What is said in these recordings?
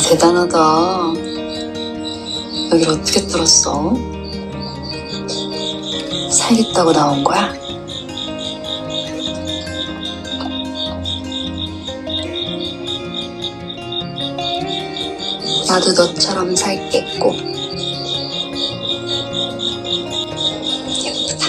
대단하다. 여길 어떻게 뚫었어? 살겠다고 나온 거야? 나도 너처럼 살겠고. 예쁘다.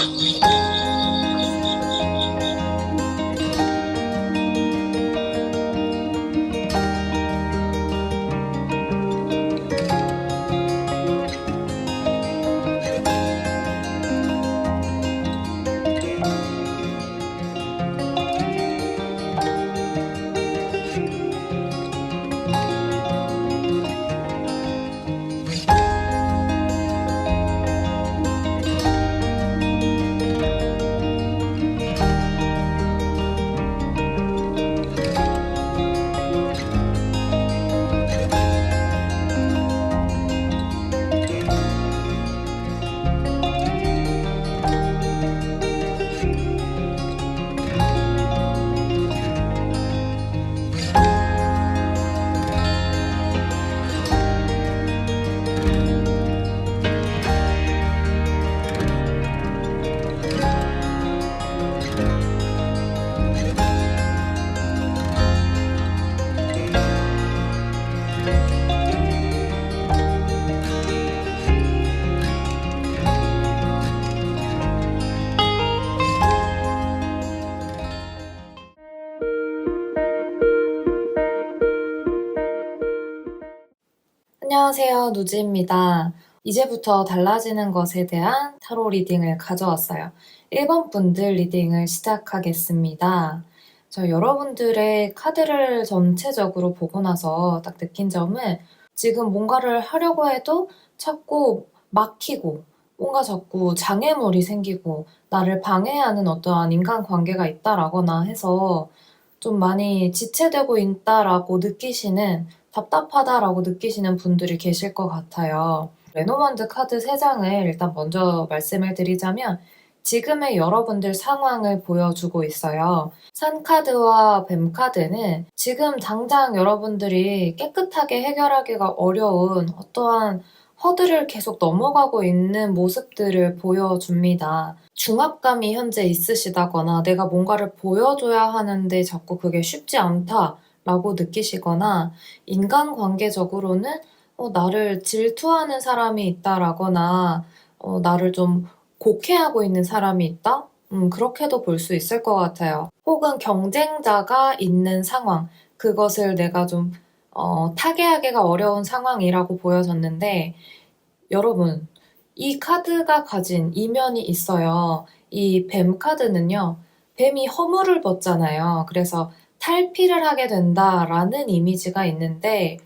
안녕하세요, 누지입니다. 이제부터 달라지는 것에 대한 타로 리딩을 가져왔어요. 1번 분들 리딩을 시작하겠습니다. 여러분들의 카드를 전체적으로 보고 나서 딱 느낀 점은 지금 뭔가를 하려고 해도 자꾸 막히고 뭔가 자꾸 장애물이 생기고 나를 방해하는 어떠한 인간관계가 있다라거나 해서 좀 많이 지체되고 있다라고 느끼시는, 답답하다라고 느끼시는 분들이 계실 것 같아요. 레노먼드 카드 3장을 일단 먼저 말씀을 드리자면 지금의 여러분들 상황을 보여주고 있어요. 산 카드와 뱀 카드는 지금 당장 여러분들이 깨끗하게 해결하기가 어려운 어떠한 허들을 계속 넘어가고 있는 모습들을 보여줍니다. 중압감이 현재 있으시다거나 내가 뭔가를 보여줘야 하는데 자꾸 그게 쉽지 않다라고 느끼시거나 인간관계적으로는 나를 질투하는 사람이 있다라거나 나를 좀 곡해하고 있는 사람이 있다? 그렇게도 볼 수 있을 것 같아요. 혹은 경쟁자가 있는 상황, 그것을 내가 좀 타개하기가 어려운 상황이라고 보여졌는데 여러분, 이 카드가 가진 이면이 있어요. 이 뱀 카드는요, 뱀이 허물을 벗잖아요. 그래서 탈피를 하게 된다라는 이미지가 있는데,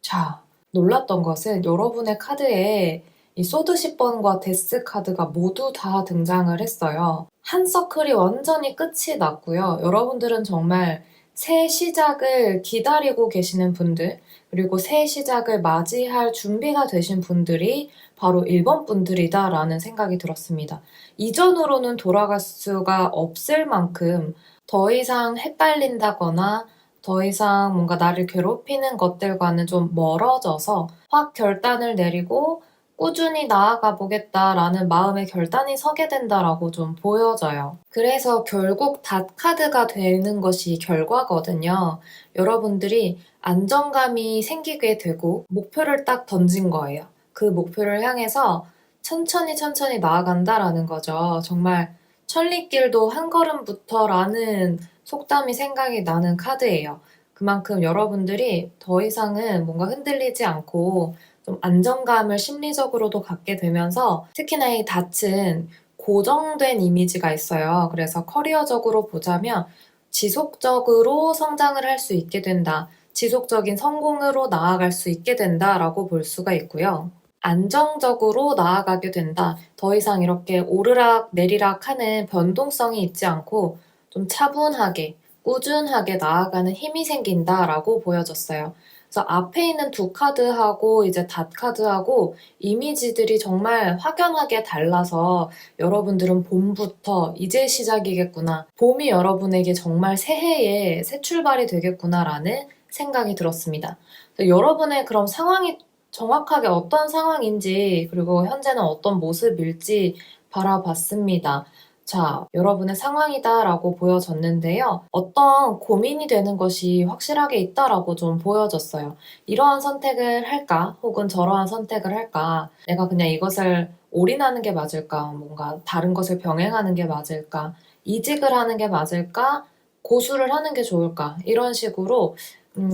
자, 놀랐던 것은 여러분의 카드에 이 소드 10번과 데스 카드가 모두 다 등장을 했어요. 한 서클이 완전히 끝이 났고요. 여러분들은 정말 새 시작을 기다리고 계시는 분들, 그리고 새 시작을 맞이할 준비가 되신 분들이 바로 1번 분들이다라는 생각이 들었습니다. 이전으로는 돌아갈 수가 없을 만큼 더 이상 헷갈린다거나 더 이상 뭔가 나를 괴롭히는 것들과는 좀 멀어져서 확 결단을 내리고 꾸준히 나아가 보겠다라는 마음의 결단이 서게 된다라고 좀 보여져요. 그래서 결국 닷 카드가 되는 것이 결과거든요. 여러분들이 안정감이 생기게 되고 목표를 딱 던진 거예요. 그 목표를 향해서 천천히 나아간다라는 거죠. 정말 천리길도 한 걸음부터라는 속담이 생각이 나는 카드예요. 그만큼 여러분들이 더 이상은 뭔가 흔들리지 않고 좀 안정감을 심리적으로도 갖게 되면서 특히나 이 닻은 고정된 이미지가 있어요. 그래서 커리어적으로 보자면 지속적으로 성장을 할 수 있게 된다. 지속적인 성공으로 나아갈 수 있게 된다라고 볼 수가 있고요. 안정적으로 나아가게 된다. 더 이상 이렇게 오르락 내리락 하는 변동성이 있지 않고 좀 차분하게, 꾸준하게 나아가는 힘이 생긴다라고 보여졌어요. 그래서 앞에 있는 두 카드하고 이제 닷 카드하고 이미지들이 정말 확연하게 달라서 여러분들은 봄부터 이제 시작이겠구나. 봄이 여러분에게 정말 새해의 새 출발이 되겠구나라는 생각이 들었습니다. 여러분의 그럼 상황이 정확하게 어떤 상황인지 그리고 현재는 어떤 모습일지 바라봤습니다. 자, 여러분의 상황이다라고 보여졌는데요. 어떤 고민이 되는 것이 확실하게 있다라고 좀 보여졌어요. 이러한 선택을 할까? 혹은 저러한 선택을 할까? 내가 그냥 이것을 올인하는 게 맞을까? 뭔가 다른 것을 병행하는 게 맞을까? 이직을 하는 게 맞을까? 고수를 하는 게 좋을까? 이런 식으로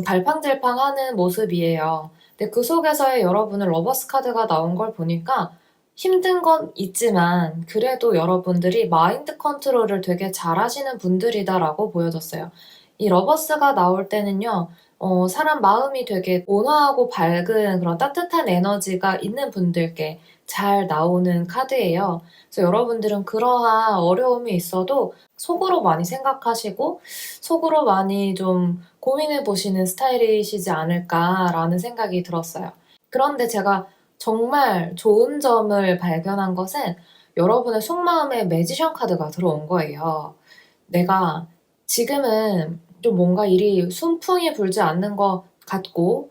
갈팡질팡하는 모습이에요. 근데 그 속에서의 여러분의 러버스 카드가 나온 걸 보니까 힘든 건 있지만 그래도 여러분들이 마인드 컨트롤을 되게 잘하시는 분들이다라고 보여졌어요. 이 러버스가 나올 때는요, 사람 마음이 되게 온화하고 밝은 그런 따뜻한 에너지가 있는 분들께 잘 나오는 카드예요. 그래서 여러분들은 그러한 어려움이 있어도 속으로 많이 생각하시고 속으로 많이 좀 고민해 보시는 스타일이시지 않을까라는 생각이 들었어요. 그런데 제가 정말 좋은 점을 발견한 것은 여러분의 속마음에 매지션 카드가 들어온 거예요. 내가 지금은 좀 뭔가 일이 순풍이 불지 않는 것 같고,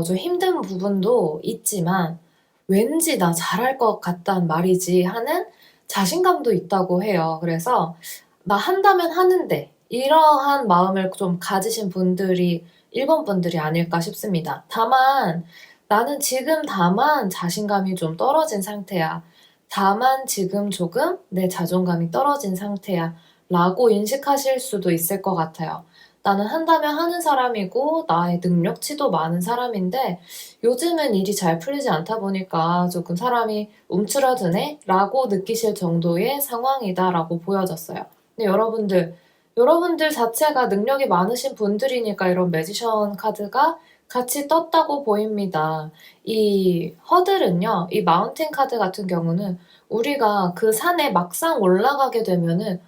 좀 힘든 부분도 있지만, 왠지 나 잘할 것 같단 말이지 하는 자신감도 있다고 해요. 그래서 나 한다면 하는데, 이러한 마음을 좀 가지신 분들이 1번 분들이 아닐까 싶습니다. 다만, 나는 지금 다만 자신감이 좀 떨어진 상태야. 다만 지금 조금 내 자존감이 떨어진 상태야. 라고 인식하실 수도 있을 것 같아요. 나는 한다면 하는 사람이고 나의 능력치도 많은 사람인데 요즘은 일이 잘 풀리지 않다 보니까 조금 사람이 움츠러드네? 라고 느끼실 정도의 상황이다 라고 보여졌어요. 근데 여러분들 자체가 능력이 많으신 분들이니까 이런 매지션 카드가 같이 떴다고 보입니다. 이 허들은요, 이 마운틴 카드 같은 경우는 우리가 그 산에 막상 올라가게 되면은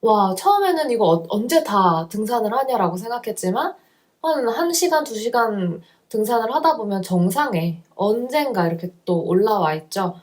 와, 처음에는 이거 언제 다 등산을 하냐라고 생각했지만, 한 1시간, 2시간 등산을 하다 보면 정상에 언젠가 이렇게 또 올라와 있죠.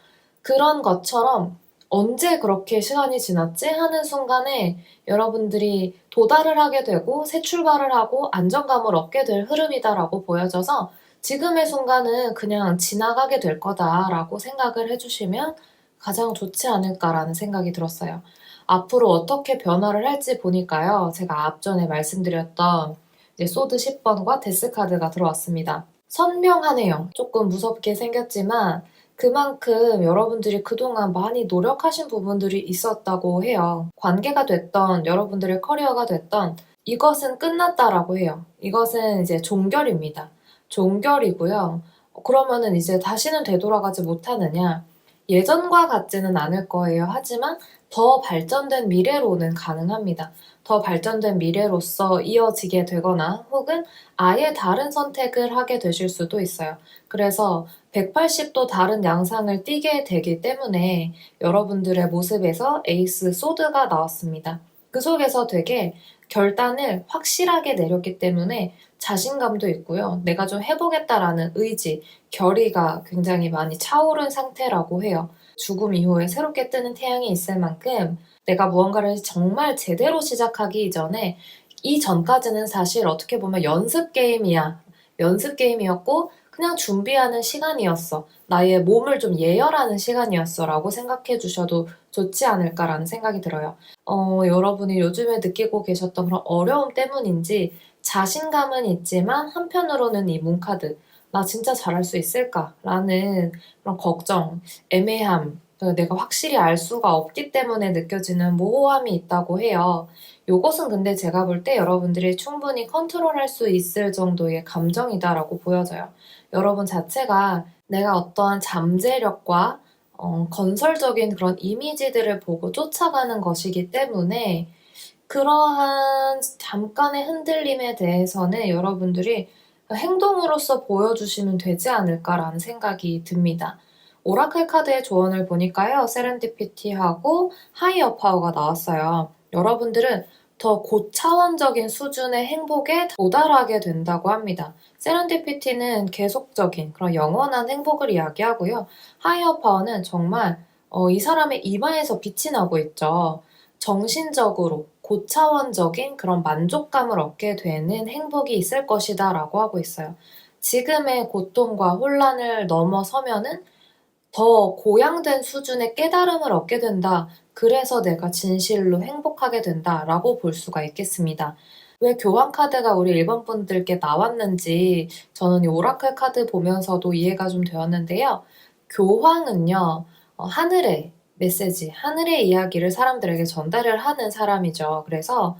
그런 것처럼 언제 그렇게 시간이 지났지? 하는 순간에 여러분들이 도달을 하게 되고 새 출발을 하고 안정감을 얻게 될 흐름이다라고 보여져서 지금의 순간은 그냥 지나가게 될 거다라고 생각을 해주시면 가장 좋지 않을까라는 생각이 들었어요. 앞으로 어떻게 변화를 할지 보니까요. 제가 앞전에 말씀드렸던 이제 소드 10번과 데스 카드가 들어왔습니다. 선명하네요. 조금 무섭게 생겼지만 그만큼 여러분들이 그동안 많이 노력하신 부분들이 있었다고 해요. 관계가 됐던 여러분들의 커리어가 됐던 이것은 끝났다라고 해요. 이것은 이제 종결입니다. 종결이고요. 그러면은 이제 다시는 되돌아가지 못하느냐? 예전과 같지는 않을 거예요. 하지만 더 발전된 미래로는 가능합니다. 더 발전된 미래로서 이어지게 되거나 혹은 아예 다른 선택을 하게 되실 수도 있어요. 그래서 180도 다른 양상을 띠게 되기 때문에 여러분들의 모습에서 에이스 소드가 나왔습니다. 그 속에서 되게 결단을 확실하게 내렸기 때문에 자신감도 있고요. 내가 좀 해보겠다라는 의지, 결의가 굉장히 많이 차오른 상태라고 해요. 죽음 이후에 새롭게 뜨는 태양이 있을 만큼 내가 무언가를 정말 제대로 시작하기 이전에 이 전까지는 사실 어떻게 보면 연습 게임이야. 연습 게임이었고 그냥 준비하는 시간이었어. 나의 몸을 좀 예열하는 시간이었어. 라고 생각해 주셔도 좋지 않을까라는 생각이 들어요. 여러분이 요즘에 느끼고 계셨던 그런 어려움 때문인지 자신감은 있지만 한편으로는 이 문카드 나 진짜 잘할 수 있을까? 라는 그런 걱정, 애매함, 내가 확실히 알 수가 없기 때문에 느껴지는 모호함이 있다고 해요. 요것은 근데 제가 볼 때 여러분들이 충분히 컨트롤할 수 있을 정도의 감정이다라고 보여져요. 여러분 자체가 내가 어떠한 잠재력과 건설적인 그런 이미지들을 보고 쫓아가는 것이기 때문에 그러한 잠깐의 흔들림에 대해서는 여러분들이 행동으로서 보여주시면 되지 않을까라는 생각이 듭니다. 오라클 카드의 조언을 보니까요. 세렌디피티하고 하이어 파워가 나왔어요. 여러분들은 더 고차원적인 수준의 행복에 도달하게 된다고 합니다. 세렌디피티는 계속적인 그런 영원한 행복을 이야기하고요. 하이어 파워는 정말 이 사람의 이마에서 빛이 나고 있죠. 정신적으로 고차원적인 그런 만족감을 얻게 되는 행복이 있을 것이다 라고 하고 있어요. 지금의 고통과 혼란을 넘어서면은 더 고양된 수준의 깨달음을 얻게 된다. 그래서 내가 진실로 행복하게 된다 라고 볼 수가 있겠습니다. 왜 교환 카드가 우리 1번 분들께 나왔는지 저는 이 오라클 카드 보면서도 이해가 좀 되었는데요. 교황은요, 하늘의 메시지, 하늘의 이야기를 사람들에게 전달을 하는 사람이죠. 그래서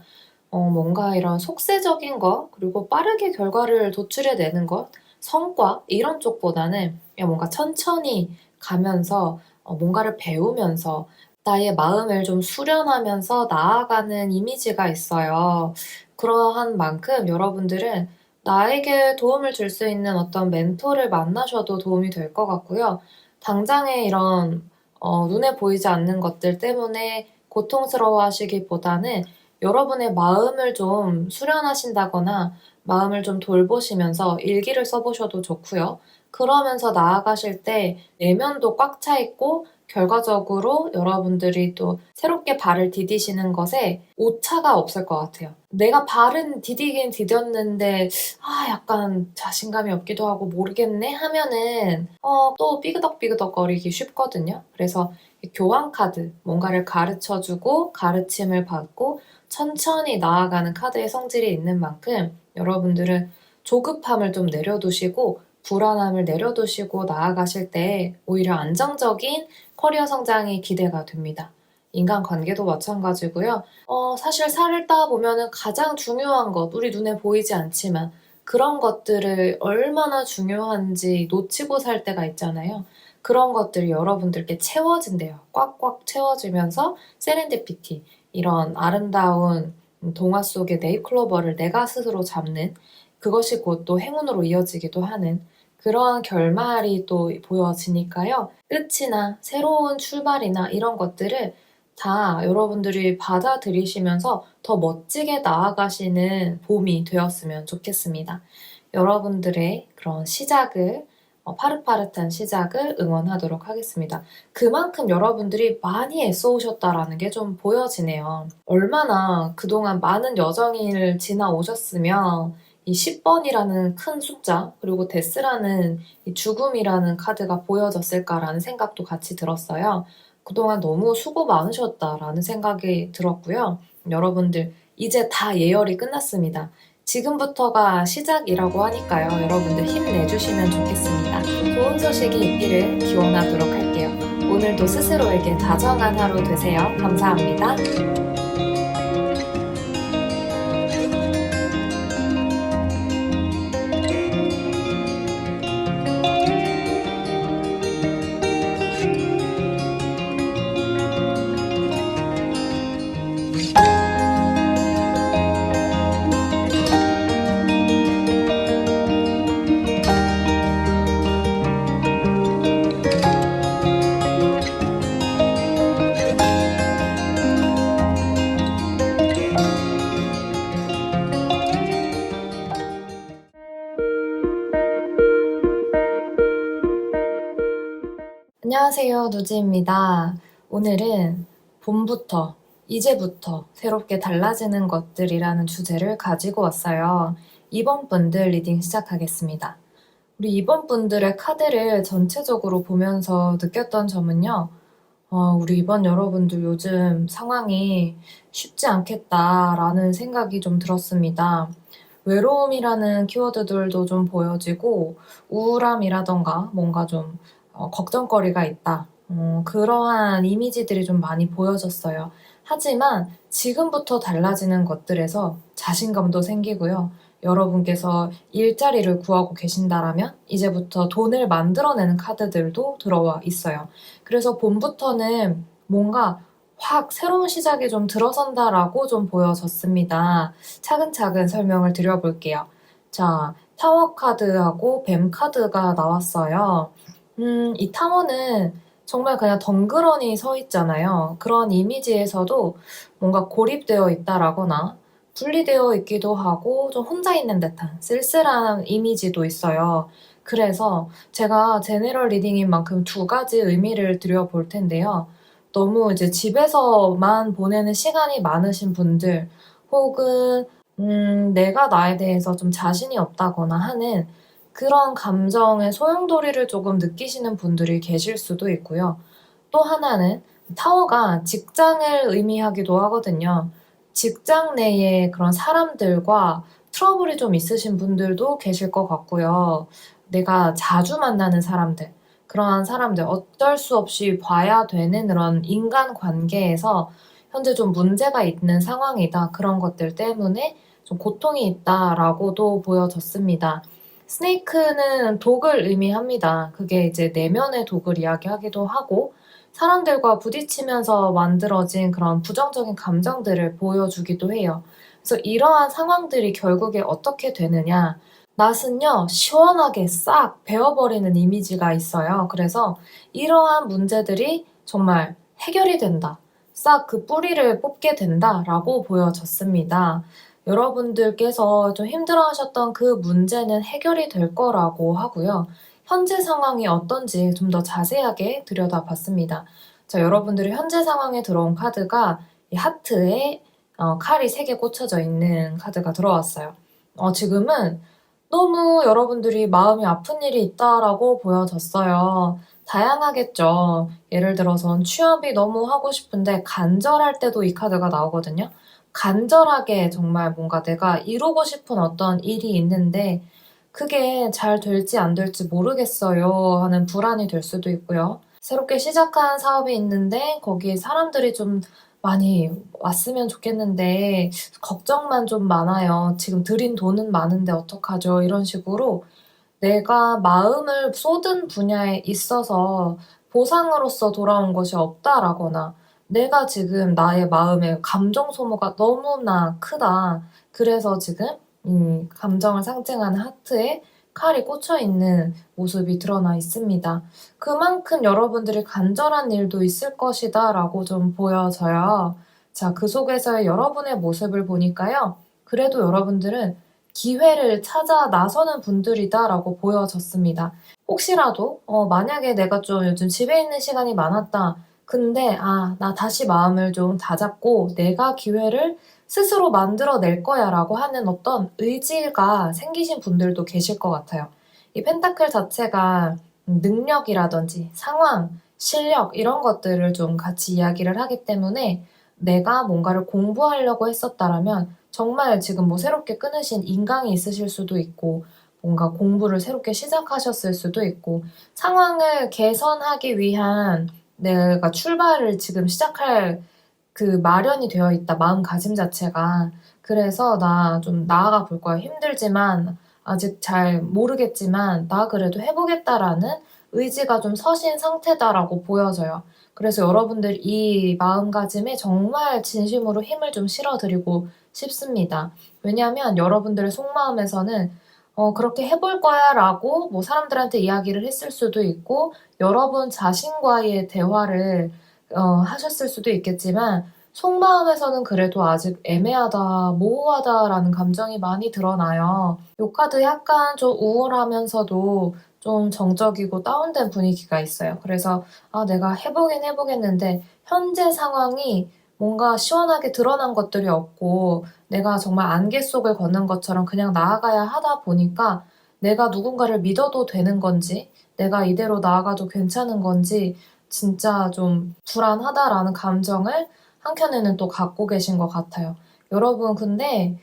뭔가 이런 속세적인 것, 그리고 빠르게 결과를 도출해내는 것, 성과, 이런 쪽보다는 그냥 뭔가 천천히 가면서 뭔가를 배우면서 나의 마음을 좀 수련하면서 나아가는 이미지가 있어요. 그러한 만큼 여러분들은 나에게 도움을 줄 수 있는 어떤 멘토를 만나셔도 도움이 될 것 같고요. 당장의 이런 눈에 보이지 않는 것들 때문에 고통스러워 하시기보다는 여러분의 마음을 좀 수련하신다거나 마음을 좀 돌보시면서 일기를 써보셔도 좋고요. 그러면서 나아가실 때 내면도 꽉 차 있고 결과적으로 여러분들이 또 새롭게 발을 디디시는 것에 오차가 없을 것 같아요. 내가 발은 디디긴 디뎠는데 약간 자신감이 없기도 하고 모르겠네 하면은 또 삐그덕삐그덕거리기 쉽거든요. 그래서 교환 카드, 뭔가를 가르쳐주고 가르침을 받고 천천히 나아가는 카드의 성질이 있는 만큼 여러분들은 조급함을 좀 내려두시고 불안함을 내려두시고 나아가실 때 오히려 안정적인 커리어 성장이 기대가 됩니다. 인간관계도 마찬가지고요. 사실 살다 보면은 가장 중요한 것, 우리 눈에 보이지 않지만 그런 것들을 얼마나 중요한지 놓치고 살 때가 있잖아요. 그런 것들이 여러분들께 채워진대요. 꽉꽉 채워지면서 세렌디피티, 이런 아름다운 동화 속의 네잎클로버를 내가 스스로 잡는 그것이 곧 또 행운으로 이어지기도 하는 그러한 결말이 또 보여지니까요. 끝이나 새로운 출발이나 이런 것들을 다 여러분들이 받아들이시면서 더 멋지게 나아가시는 봄이 되었으면 좋겠습니다. 여러분들의 그런 시작을 파릇파릇한 시작을 응원하도록 하겠습니다. 그만큼 여러분들이 많이 애써오셨다라는 게 좀 보여지네요. 얼마나 그동안 많은 여정을 지나오셨으면 이 10번이라는 큰 숫자, 그리고 데스라는 이 죽음이라는 카드가 보여졌을까라는 생각도 같이 들었어요. 그동안 너무 수고 많으셨다라는 생각이 들었고요. 여러분들, 이제 다 예열이 끝났습니다. 지금부터가 시작이라고 하니까요. 여러분들 힘내주시면 좋겠습니다. 좋은 소식이 있기를 기원하도록 할게요. 오늘도 스스로에게 다정한 하루 되세요. 감사합니다. 안녕하세요, 누지입니다. 오늘은 봄부터, 이제부터 새롭게 달라지는 것들이라는 주제를 가지고 왔어요. 2번 분들 리딩 시작하겠습니다. 우리 2번 분들의 카드를 전체적으로 보면서 느꼈던 점은요. 우리 2번 여러분들 요즘 상황이 쉽지 않겠다라는 생각이 좀 들었습니다. 외로움이라는 키워드들도 좀 보여지고 우울함이라던가 뭔가 좀 걱정거리가 있다. 그러한 이미지들이 좀 많이 보여졌어요. 하지만 지금부터 달라지는 것들에서 자신감도 생기고요. 여러분께서 일자리를 구하고 계신다라면 이제부터 돈을 만들어내는 카드들도 들어와 있어요. 그래서 봄부터는 뭔가 확 새로운 시작이 좀 들어선다라고 좀 보여졌습니다. 차근차근 설명을 드려볼게요. 자, 타워 카드하고 뱀 카드가 나왔어요. 이 타워는 정말 그냥 덩그러니 서 있잖아요. 그런 이미지에서도 뭔가 고립되어 있다라거나 분리되어 있기도 하고 좀 혼자 있는 듯한 쓸쓸한 이미지도 있어요. 그래서 제가 제네럴 리딩인 만큼 두 가지 의미를 드려볼 텐데요. 너무 이제 집에서만 보내는 시간이 많으신 분들, 혹은 내가 나에 대해서 좀 자신이 없다거나 하는 그런 감정의 소용돌이를 조금 느끼시는 분들이 계실 수도 있고요. 또 하나는 타워가 직장을 의미하기도 하거든요. 직장 내에 그런 사람들과 트러블이 좀 있으신 분들도 계실 것 같고요. 내가 자주 만나는 사람들, 그러한 사람들, 어쩔 수 없이 봐야 되는 그런 인간관계에서 현재 좀 문제가 있는 상황이다. 그런 것들 때문에 좀 고통이 있다라고도 보여졌습니다. 스네이크는 독을 의미합니다. 그게 이제 내면의 독을 이야기하기도 하고, 사람들과 부딪히면서 만들어진 그런 부정적인 감정들을 보여주기도 해요. 그래서 이러한 상황들이 결국에 어떻게 되느냐. 낫은요, 시원하게 싹 베어버리는 이미지가 있어요. 그래서 이러한 문제들이 정말 해결이 된다. 싹 그 뿌리를 뽑게 된다라고 보여졌습니다. 여러분들께서 좀 힘들어하셨던 그 문제는 해결이 될 거라고 하고요. 현재 상황이 어떤지 좀 더 자세하게 들여다봤습니다. 자, 여러분들의 현재 상황에 들어온 카드가 이 하트에 칼이 3개 꽂혀져 있는 카드가 들어왔어요. 지금은 너무 여러분들이 마음이 아픈 일이 있다라고 보여졌어요. 다양하겠죠. 예를 들어선 취업이 너무 하고 싶은데 간절할 때도 이 카드가 나오거든요. 간절하게 정말 뭔가 내가 이루고 싶은 어떤 일이 있는데 그게 잘 될지 안 될지 모르겠어요 하는 불안이 될 수도 있고요. 새롭게 시작한 사업이 있는데 거기에 사람들이 좀 많이 왔으면 좋겠는데 걱정만 좀 많아요. 지금 들인 돈은 많은데 어떡하죠? 이런 식으로 내가 마음을 쏟은 분야에 있어서 보상으로서 돌아온 것이 없다라거나 내가 지금 나의 마음의 감정 소모가 너무나 크다. 그래서 지금 감정을 상징하는 하트에 칼이 꽂혀 있는 모습이 드러나 있습니다. 그만큼 여러분들이 간절한 일도 있을 것이다 라고 좀 보여져요. 자, 그 속에서의 여러분의 모습을 보니까요. 그래도 여러분들은 기회를 찾아 나서는 분들이다라고 보여졌습니다. 혹시라도 만약에 내가 좀 요즘 집에 있는 시간이 많았다. 근데 나 다시 마음을 좀 다잡고 내가 기회를 스스로 만들어낼 거야라고 하는 어떤 의지가 생기신 분들도 계실 것 같아요. 이 펜타클 자체가 능력이라든지 상황, 실력 이런 것들을 좀 같이 이야기를 하기 때문에 내가 뭔가를 공부하려고 했었다라면 정말 지금 뭐 새롭게 끊으신 인강이 있으실 수도 있고 뭔가 공부를 새롭게 시작하셨을 수도 있고 상황을 개선하기 위한 내가 출발을 지금 시작할 그 마련이 되어 있다, 마음가짐 자체가. 그래서 나 좀 나아가 볼 거야. 힘들지만 아직 잘 모르겠지만 나 그래도 해보겠다라는 의지가 좀 서신 상태다라고 보여져요. 그래서 여러분들 이 마음가짐에 정말 진심으로 힘을 좀 실어드리고 싶습니다. 왜냐하면 여러분들의 속마음에서는 그렇게 해볼 거야 라고 뭐 사람들한테 이야기를 했을 수도 있고 여러분 자신과의 대화를 하셨을 수도 있겠지만 속마음에서는 그래도 아직 애매하다, 모호하다라는 감정이 많이 드러나요. 요 카드 약간 좀 우울하면서도 좀 정적이고 다운된 분위기가 있어요. 그래서 내가 해보긴 해보겠는데 현재 상황이 뭔가 시원하게 드러난 것들이 없고 내가 정말 안개 속을 걷는 것처럼 그냥 나아가야 하다 보니까 내가 누군가를 믿어도 되는 건지 내가 이대로 나아가도 괜찮은 건지 진짜 좀 불안하다라는 감정을 한켠에는 또 갖고 계신 것 같아요. 여러분 근데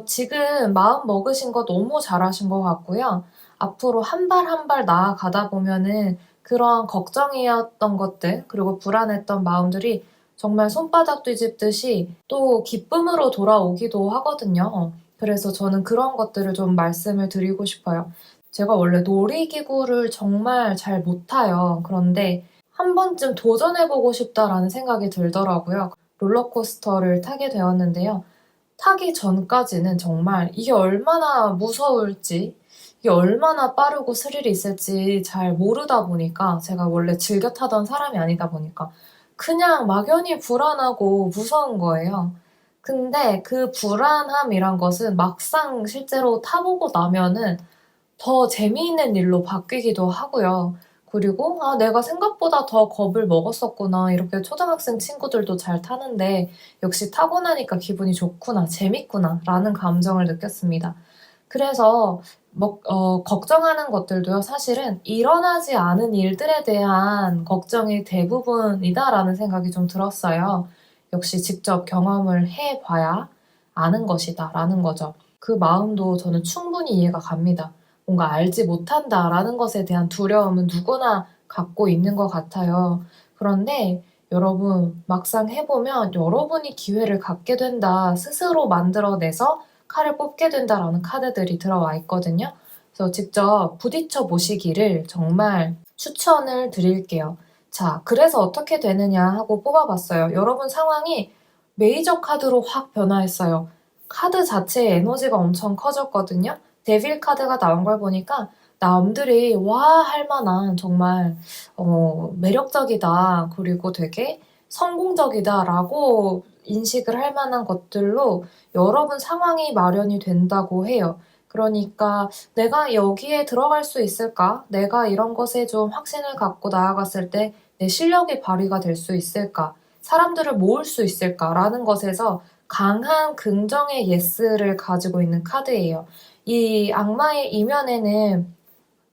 지금 마음 먹으신 거 너무 잘하신 것 같고요. 앞으로 한 발 한 발 나아가다 보면은 그런 걱정이었던 것들 그리고 불안했던 마음들이 정말 손바닥 뒤집듯이 또 기쁨으로 돌아오기도 하거든요. 그래서 저는 그런 것들을 좀 말씀을 드리고 싶어요. 제가 원래 놀이기구를 정말 잘 못 타요. 그런데 한 번쯤 도전해보고 싶다라는 생각이 들더라고요. 롤러코스터를 타게 되었는데요. 타기 전까지는 정말 이게 얼마나 무서울지, 이게 얼마나 빠르고 스릴이 있을지 잘 모르다 보니까 제가 원래 즐겨 타던 사람이 아니다 보니까 그냥 막연히 불안하고 무서운 거예요. 근데 그 불안함이란 것은 막상 실제로 타보고 나면은 더 재미있는 일로 바뀌기도 하고요. 그리고 내가 생각보다 더 겁을 먹었었구나. 이렇게 초등학생 친구들도 잘 타는데 역시 타고 나니까 기분이 좋구나, 재밌구나 라는 감정을 느꼈습니다. 그래서 걱정하는 것들도요, 사실은 일어나지 않은 일들에 대한 걱정이 대부분이다라는 생각이 좀 들었어요. 역시 직접 경험을 해봐야 아는 것이다라는 거죠. 그 마음도 저는 충분히 이해가 갑니다. 뭔가 알지 못한다라는 것에 대한 두려움은 누구나 갖고 있는 것 같아요. 그런데 여러분, 막상 해보면 여러분이 기회를 갖게 된다, 스스로 만들어내서 칼을 뽑게 된다라는 카드들이 들어와 있거든요. 그래서 직접 부딪혀 보시기를 정말 추천을 드릴게요. 자, 그래서 어떻게 되느냐 하고 뽑아봤어요. 여러분 상황이 메이저 카드로 확 변화했어요. 카드 자체의 에너지가 엄청 커졌거든요. 데빌 카드가 나온 걸 보니까 남들이 와 할 만한 정말 매력적이다, 그리고 되게 성공적이다라고 인식을 할 만한 것들로 여러분 상황이 마련이 된다고 해요. 그러니까 내가 여기에 들어갈 수 있을까? 내가 이런 것에 좀 확신을 갖고 나아갔을 때 내 실력이 발휘가 될 수 있을까? 사람들을 모을 수 있을까라는 것에서 강한 긍정의 예스를 가지고 있는 카드예요. 이 악마의 이면에는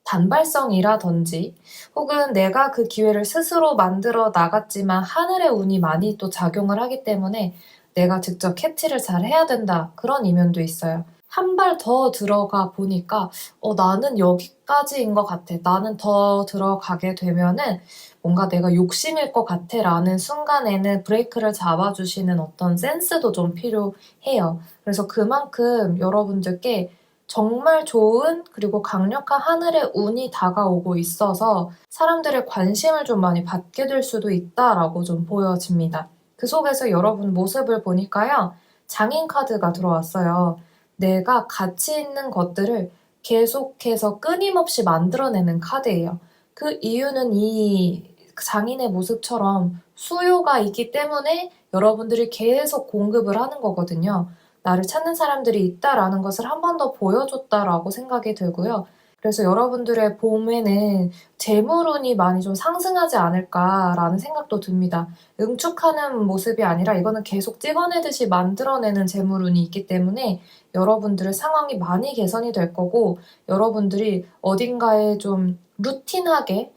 단발성이라든지 혹은 내가 그 기회를 스스로 만들어 나갔지만 하늘의 운이 많이 또 작용을 하기 때문에 내가 직접 캐치를 잘 해야 된다, 그런 이면도 있어요. 한 발 더 들어가 보니까 나는 여기까지인 것 같아. 나는 더 들어가게 되면은 뭔가 내가 욕심일 것 같아 라는 순간에는 브레이크를 잡아주시는 어떤 센스도 좀 필요해요. 그래서 그만큼 여러분들께 정말 좋은 그리고 강력한 하늘의 운이 다가오고 있어서 사람들의 관심을 좀 많이 받게 될 수도 있다라고 좀 보여집니다. 그 속에서 여러분 모습을 보니까요, 장인 카드가 들어왔어요. 내가 가치 있는 것들을 계속해서 끊임없이 만들어내는 카드예요. 그 이유는 이 장인의 모습처럼 수요가 있기 때문에 여러분들이 계속 공급을 하는 거거든요. 나를 찾는 사람들이 있다라는 것을 한 번 더 보여줬다라고 생각이 들고요. 그래서 여러분들의 봄에는 재물운이 많이 좀 상승하지 않을까라는 생각도 듭니다. 응축하는 모습이 아니라 이거는 계속 찍어내듯이 만들어내는 재물운이 있기 때문에 여러분들의 상황이 많이 개선이 될 거고, 여러분들이 어딘가에 좀 루틴하게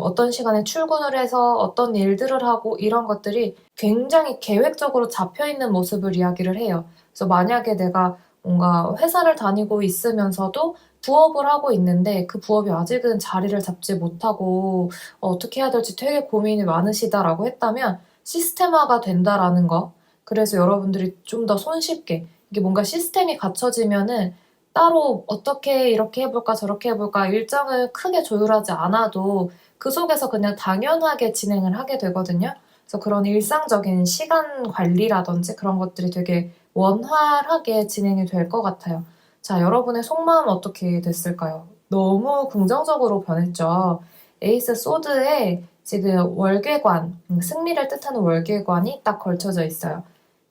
어떤 시간에 출근을 해서 어떤 일들을 하고 이런 것들이 굉장히 계획적으로 잡혀있는 모습을 이야기를 해요. 그래서 만약에 내가 뭔가 회사를 다니고 있으면서도 부업을 하고 있는데 그 부업이 아직은 자리를 잡지 못하고 어떻게 해야 될지 되게 고민이 많으시다라고 했다면 시스템화가 된다라는 거. 그래서 여러분들이 좀 더 손쉽게, 이게 뭔가 시스템이 갖춰지면은 따로 어떻게 이렇게 해볼까 저렇게 해볼까 일정을 크게 조율하지 않아도 그 속에서 그냥 당연하게 진행을 하게 되거든요. 그래서 그런 일상적인 시간 관리라든지 그런 것들이 되게 원활하게 진행이 될 것 같아요. 자, 여러분의 속마음 어떻게 됐을까요? 너무 긍정적으로 변했죠. 에이스 소드에 지금 월계관, 승리를 뜻하는 월계관이 딱 걸쳐져 있어요.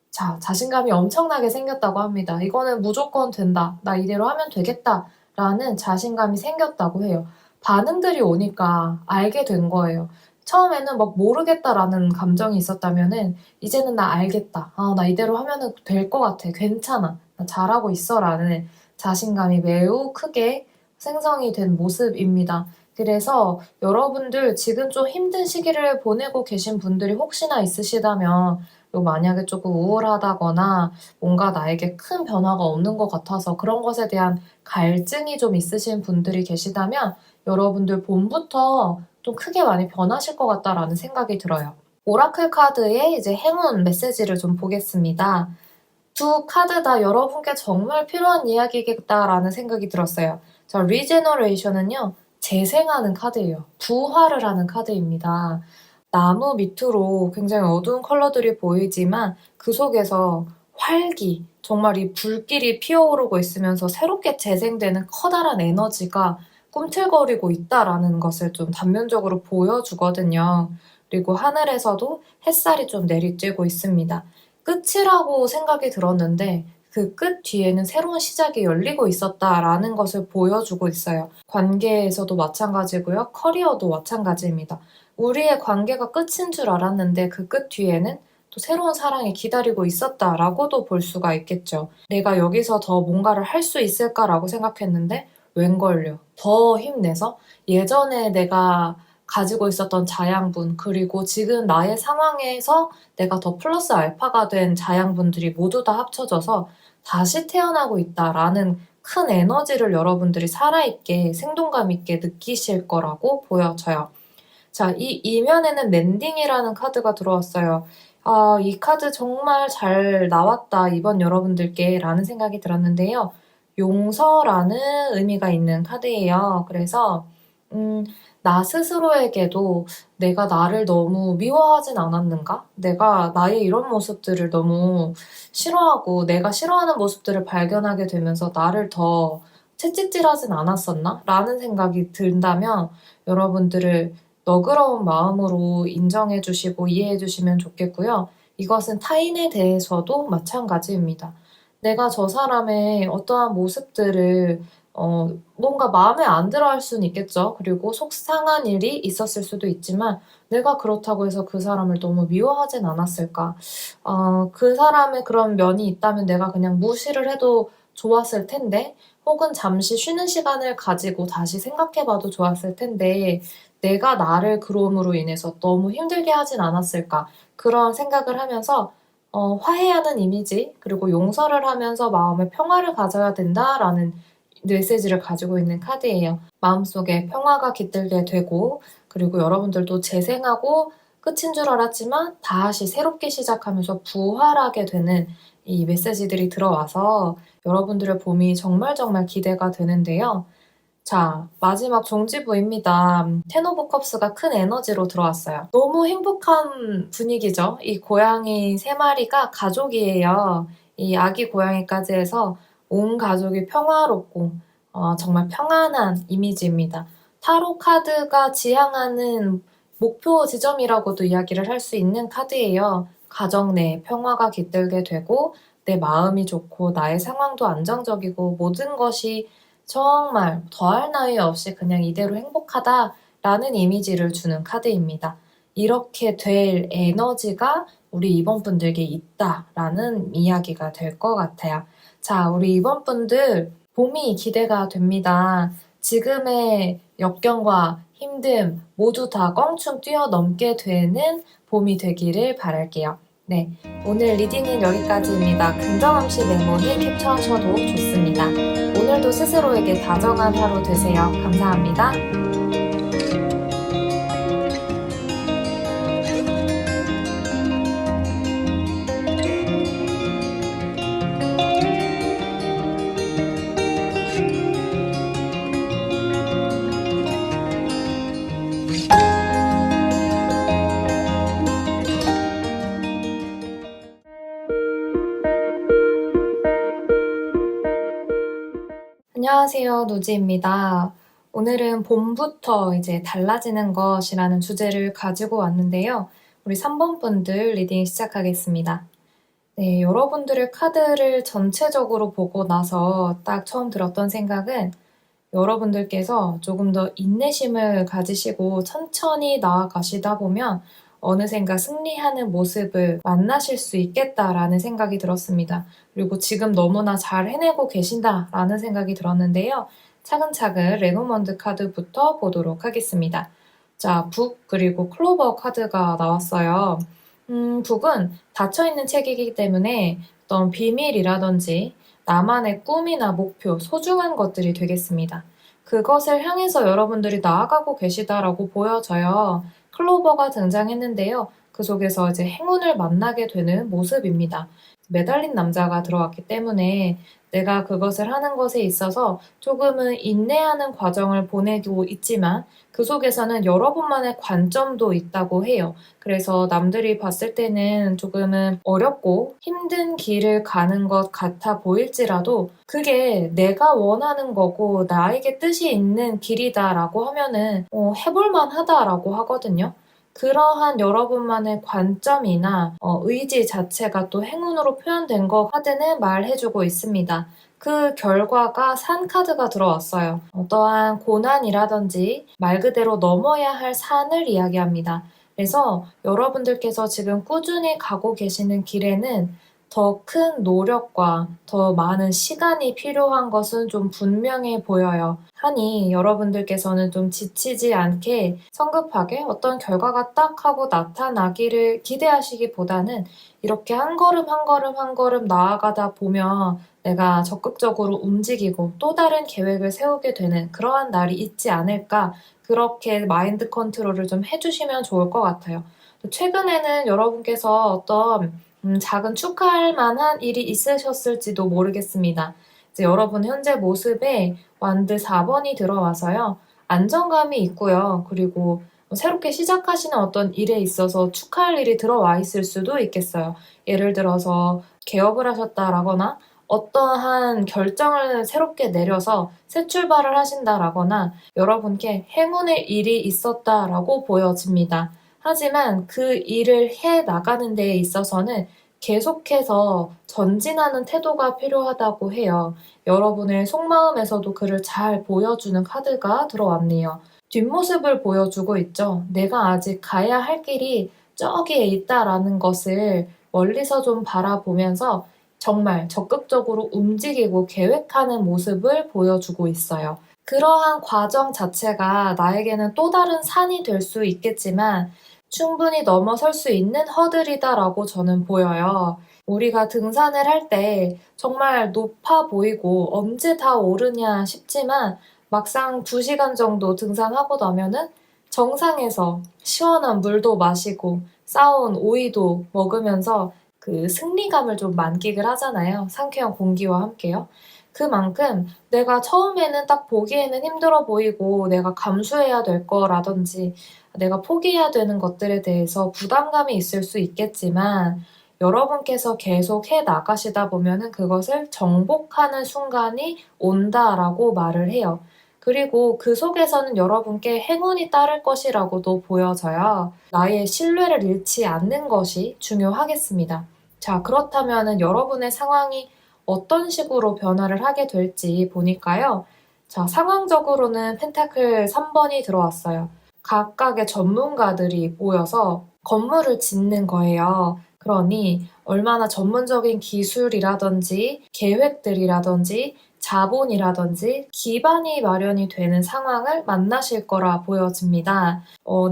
자, 자신감이 엄청나게 생겼다고 합니다. 이거는 무조건 된다, 나 이대로 하면 되겠다 라는 자신감이 생겼다고 해요. 반응들이 오니까 알게 된 거예요. 처음에는 막 모르겠다라는 감정이 있었다면은 이제는 나 알겠다. 나 이대로 하면은 될 것 같아. 괜찮아. 나 잘하고 있어 라는 자신감이 매우 크게 생성이 된 모습입니다. 그래서 여러분들 지금 좀 힘든 시기를 보내고 계신 분들이 혹시나 있으시다면, 그리고 만약에 조금 우울하다거나 뭔가 나에게 큰 변화가 없는 것 같아서 그런 것에 대한 갈증이 좀 있으신 분들이 계시다면 여러분들 봄부터 좀 크게 많이 변하실 것 같다라는 생각이 들어요. 오라클 카드의 이제 행운 메시지를 좀 보겠습니다. 두 카드 다 여러분께 정말 필요한 이야기겠다라는 생각이 들었어요. 자, 리제너레이션은요, 재생하는 카드예요. 부활을 하는 카드입니다. 나무 밑으로 굉장히 어두운 컬러들이 보이지만 그 속에서 활기, 정말 이 불길이 피어오르고 있으면서 새롭게 재생되는 커다란 에너지가 꿈틀거리고 있다라는 것을 좀 단면적으로 보여주거든요. 그리고 하늘에서도 햇살이 좀 내리쬐고 있습니다. 끝이라고 생각이 들었는데 그 끝 뒤에는 새로운 시작이 열리고 있었다라는 것을 보여주고 있어요. 관계에서도 마찬가지고요. 커리어도 마찬가지입니다. 우리의 관계가 끝인 줄 알았는데 그 끝 뒤에는 또 새로운 사랑이 기다리고 있었다라고도 볼 수가 있겠죠. 내가 여기서 더 뭔가를 할 수 있을까라고 생각했는데 웬걸요. 더 힘내서 예전에 내가 가지고 있었던 자양분, 그리고 지금 나의 상황에서 내가 더 플러스 알파가 된 자양분들이 모두 다 합쳐져서 다시 태어나고 있다라는 큰 에너지를 여러분들이 살아있게 생동감 있게 느끼실 거라고 보여져요. 자, 이 이면에는 랜딩이라는 카드가 들어왔어요. 아, 이 카드 정말 잘 나왔다, 이번 여러분들께 라는 생각이 들었는데요. 용서라는 의미가 있는 카드예요. 그래서 나 스스로에게도 내가 나를 너무 미워하진 않았는가? 내가 나의 이런 모습들을 너무 싫어하고 내가 싫어하는 모습들을 발견하게 되면서 나를 더 채찍질하진 않았었나? 라는 생각이 든다면 여러분들을 너그러운 마음으로 인정해 주시고 이해해 주시면 좋겠고요. 이것은 타인에 대해서도 마찬가지입니다. 내가 저 사람의 어떠한 모습들을 뭔가 마음에 안 들어 할 수는 있겠죠. 그리고 속상한 일이 있었을 수도 있지만 내가 그렇다고 해서 그 사람을 너무 미워하진 않았을까? 그 사람의 그런 면이 있다면 내가 그냥 무시를 해도 좋았을 텐데, 혹은 잠시 쉬는 시간을 가지고 다시 생각해 봐도 좋았을 텐데, 내가 나를 그럼으로 인해서 너무 힘들게 하진 않았을까? 그런 생각을 하면서 화해하는 이미지, 그리고 용서를 하면서 마음의 평화를 가져야 된다라는 메시지를 가지고 있는 카드예요. 마음속에 평화가 깃들게 되고, 그리고 여러분들도 재생하고 끝인 줄 알았지만 다시 새롭게 시작하면서 부활하게 되는 이 메시지들이 들어와서 여러분들의 봄이 정말 정말 기대가 되는데요. 자, 마지막 종지부입니다. 텐 오브 컵스가 큰 에너지로 들어왔어요. 너무 행복한 분위기죠. 이 고양이 3마리가 가족이에요. 이 아기 고양이까지 해서 온 가족이 평화롭고 정말 평안한 이미지입니다. 타로 카드가 지향하는 목표 지점이라고도 이야기를 할 수 있는 카드예요. 가정 내에 평화가 깃들게 되고 내 마음이 좋고 나의 상황도 안정적이고 모든 것이 정말 더할 나위 없이 그냥 이대로 행복하다라는 이미지를 주는 카드입니다. 이렇게 될 에너지가 우리 이번 분들께 있다라는 이야기가 될 것 같아요. 자, 우리 이번 분들 봄이 기대가 됩니다. 지금의 역경과 힘듦 모두 다 껑충 뛰어넘게 되는 봄이 되기를 바랄게요. 네, 오늘 리딩은 여기까지입니다. 긍정함시 메모를 캡처하셔도 좋습니다. 오늘도 스스로에게 다정한 하루 되세요. 감사합니다. 안녕하세요, 노지입니다. 오늘은 봄부터 이제 달라지는 것이라는 주제를 가지고 왔는데요. 우리 3번 분들 리딩 시작하겠습니다. 네, 여러분들의 카드를 전체적으로 보고 나서 딱 처음 들었던 생각은 여러분들께서 조금 더 인내심을 가지시고 천천히 나아가시다 보면 어느샌가 승리하는 모습을 만나실 수 있겠다라는 생각이 들었습니다. 그리고 지금 너무나 잘 해내고 계신다라는 생각이 들었는데요. 차근차근 레노먼드 카드부터 보도록 하겠습니다. 자, 북 그리고 클로버 카드가 나왔어요. 북은 닫혀있는 책이기 때문에 어떤 비밀이라든지 나만의 꿈이나 목표, 소중한 것들이 되겠습니다. 그것을 향해서 여러분들이 나아가고 계시다라고 보여져요. 클로버가 등장했는데요. 그 속에서 이제 행운을 만나게 되는 모습입니다. 매달린 남자가 들어왔기 때문에 내가 그것을 하는 것에 있어서 조금은 인내하는 과정을 보내고 있지만 그 속에서는 여러분만의 관점도 있다고 해요. 그래서 남들이 봤을 때는 조금은 어렵고 힘든 길을 가는 것 같아 보일지라도 그게 내가 원하는 거고 나에게 뜻이 있는 길이다라고 하면은 해볼만 하다라고 하거든요. 그러한 여러분만의 관점이나 의지 자체가 또 행운으로 표현된 거 카드는 말해주고 있습니다. 그 결과가 산 카드가 들어왔어요. 어떠한 고난이라든지 말 그대로 넘어야 할 산을 이야기합니다. 그래서 여러분들께서 지금 꾸준히 가고 계시는 길에는 더 큰 노력과 더 많은 시간이 필요한 것은 좀 분명해 보여요. 하니 여러분들께서는 좀 지치지 않게 성급하게 어떤 결과가 딱 하고 나타나기를 기대하시기보다는 이렇게 한 걸음 한 걸음 한 걸음 나아가다 보면 내가 적극적으로 움직이고 또 다른 계획을 세우게 되는 그러한 날이 있지 않을까, 그렇게 마인드 컨트롤을 좀 해주시면 좋을 것 같아요. 최근에는 여러분께서 어떤 작은 축하할 만한 일이 있으셨을지도 모르겠습니다. 이제 여러분 현재 모습에 완드 4번이 들어와서요. 안정감이 있고요. 그리고 새롭게 시작하시는 어떤 일에 있어서 축하할 일이 들어와 있을 수도 있겠어요. 예를 들어서 개업을 하셨다라거나 어떠한 결정을 새롭게 내려서 새 출발을 하신다라거나 여러분께 행운의 일이 있었다라고 보여집니다. 하지만 그 일을 해 나가는 데에 있어서는 계속해서 전진하는 태도가 필요하다고 해요. 여러분의 속마음에서도 그를 잘 보여주는 카드가 들어왔네요. 뒷모습을 보여주고 있죠. 내가 아직 가야 할 길이 저기에 있다라는 것을 멀리서 좀 바라보면서 정말 적극적으로 움직이고 계획하는 모습을 보여주고 있어요. 그러한 과정 자체가 나에게는 또 다른 산이 될 수 있겠지만 충분히 넘어설 수 있는 허들이다라고 저는 보여요. 우리가 등산을 할 때 정말 높아 보이고 언제 다 오르냐 싶지만 막상 2시간 정도 등산하고 나면은 정상에서 시원한 물도 마시고 싸온 오이도 먹으면서 그 승리감을 좀 만끽을 하잖아요. 상쾌한 공기와 함께요. 그만큼 내가 처음에는 딱 보기에는 힘들어 보이고 내가 감수해야 될 거라든지 내가 포기해야 되는 것들에 대해서 부담감이 있을 수 있겠지만 여러분께서 계속 해 나가시다 보면은 그것을 정복하는 순간이 온다라고 말을 해요. 그리고 그 속에서는 여러분께 행운이 따를 것이라고도 보여져요. 나의 신뢰를 잃지 않는 것이 중요하겠습니다. 자, 그렇다면은 여러분의 상황이 어떤 식으로 변화를 하게 될지 보니까요. 자, 상황적으로는 펜타클 3번이 들어왔어요. 각각의 전문가들이 모여서 건물을 짓는 거예요. 그러니 얼마나 전문적인 기술이라든지 계획들이라든지 자본이라든지 기반이 마련이 되는 상황을 만나실 거라 보여집니다.